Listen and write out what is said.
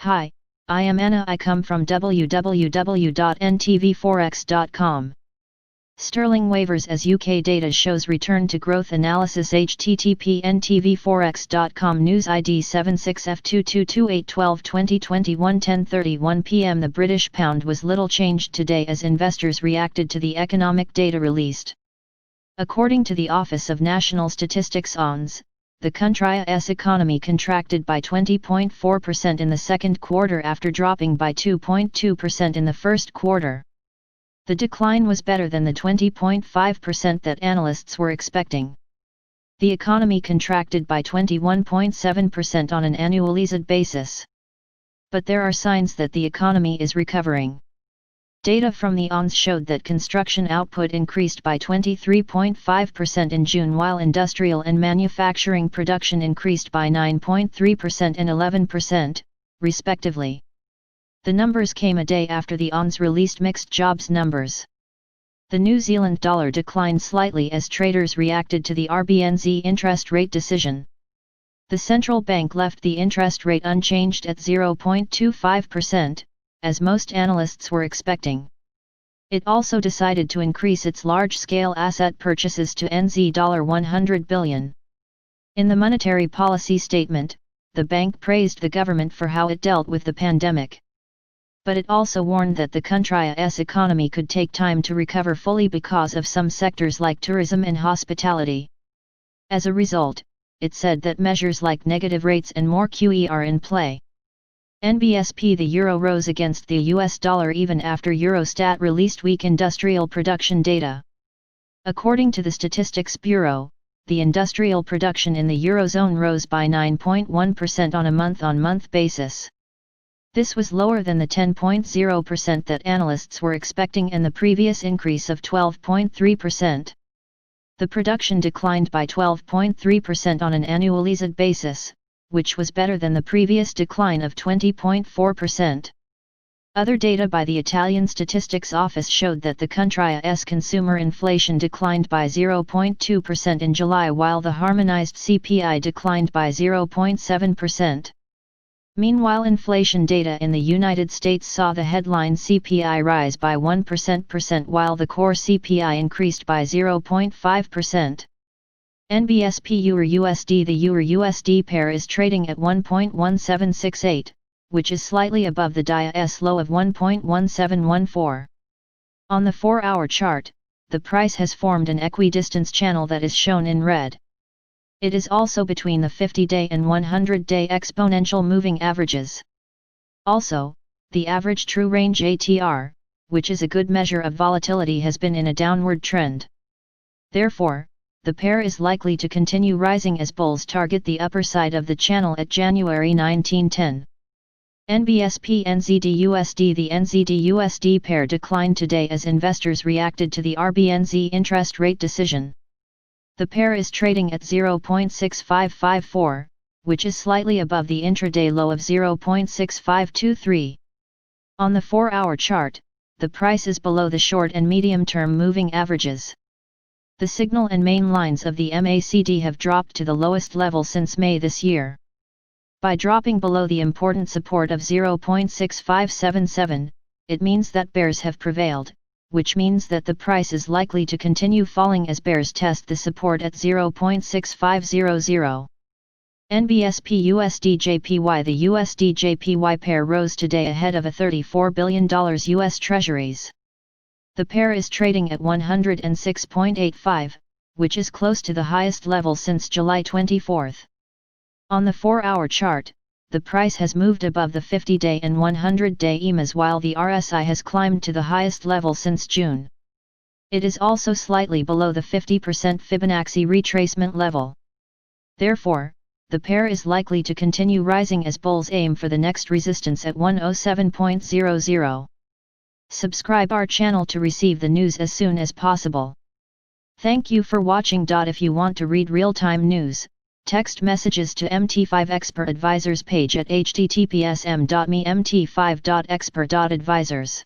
Hi, I am Anna. I come from www.ntvforex.com. Sterling wavers as UK data shows return to growth analysis. http ntvforex.com news ID 76F222812 10:31 p.m. The British pound was little changed today as investors reacted to the economic data released. According to the Office of National Statistics (ONS), the countryâ's economy contracted by 20.4% in the second quarter after dropping by 2.2% in the first quarter. The decline was better than the 20.5% that analysts were expecting. The economy contracted by 21.7% on an annualised basis. But there are signs that the economy is recovering. Data from the ONS showed that construction output increased by 23.5% in June, while industrial and manufacturing production increased by 9.3% and 11%, respectively. The numbers came a day after the ONS released mixed jobs numbers. The New Zealand dollar declined slightly as traders reacted to the RBNZ interest rate decision. The central bank left the interest rate unchanged at 0.25%, as most analysts were expecting. It also decided to increase its large-scale asset purchases to NZ $100 billion. In the monetary policy statement, the bank praised the government for how it dealt with the pandemic. But it also warned that the countryâ's economy could take time to recover fully because of some sectors like tourism and hospitality. As a result, it said that measures like negative rates and more QE are in play. NBSP. The euro rose against the US dollar even after Eurostat released weak industrial production data. According to the Statistics Bureau, the industrial production in the Eurozone rose by 9.1% on a month-on-month basis. This was lower than the 10.0% that analysts were expecting and the previous increase of 12.3%. The production declined by 12.3% on an annualised basis, which was better than the previous decline of 20.4%. Other data by the Italian Statistics Office showed that the countryâ's consumer inflation declined by 0.2% in July, while the harmonized CPI declined by 0.7%. Meanwhile, inflation data in the United States saw the headline CPI rise by 1%, while the core CPI increased by 0.5%. NBSP EUR/USD. The EUR/USD pair is trading at 1.1768, which is slightly above the DIA's low of 1.1714. On the 4-hour chart, the price has formed an equidistance channel that is shown in red. It is also between the 50-day and 100-day exponential moving averages. Also, the average true range ATR, which is a good measure of volatility, has been in a downward trend. Therefore, the pair is likely to continue rising as bulls target the upper side of the channel at January 1910. NBSP NZD/USD. The NZD/USD pair declined today as investors reacted to the RBNZ interest rate decision. The pair is trading at 0.6554, which is slightly above the intraday low of 0.6523. On the 4-hour chart, the price is below the short and medium-term moving averages. The signal and main lines of the MACD have dropped to the lowest level since May this year. By dropping below the important support of 0.6577, it means that bears have prevailed, which means that the price is likely to continue falling as bears test the support at 0.6500. NBSP USD/JPY. The USD/JPY pair rose today ahead of a $34 billion US Treasuries. The pair is trading at 106.85, which is close to the highest level since July 24. On the 4-hour chart, the price has moved above the 50-day and 100-day EMAs, while the RSI has climbed to the highest level since June. It is also slightly below the 50% Fibonacci retracement level. Therefore, the pair is likely to continue rising as bulls aim for the next resistance at 107.00. Subscribe our channel to receive the news as soon as possible. Thank you for watching. If you want to read real-time news, text messages to MT5 Expert Advisors page at https://m.me/mt5.expert.advisors.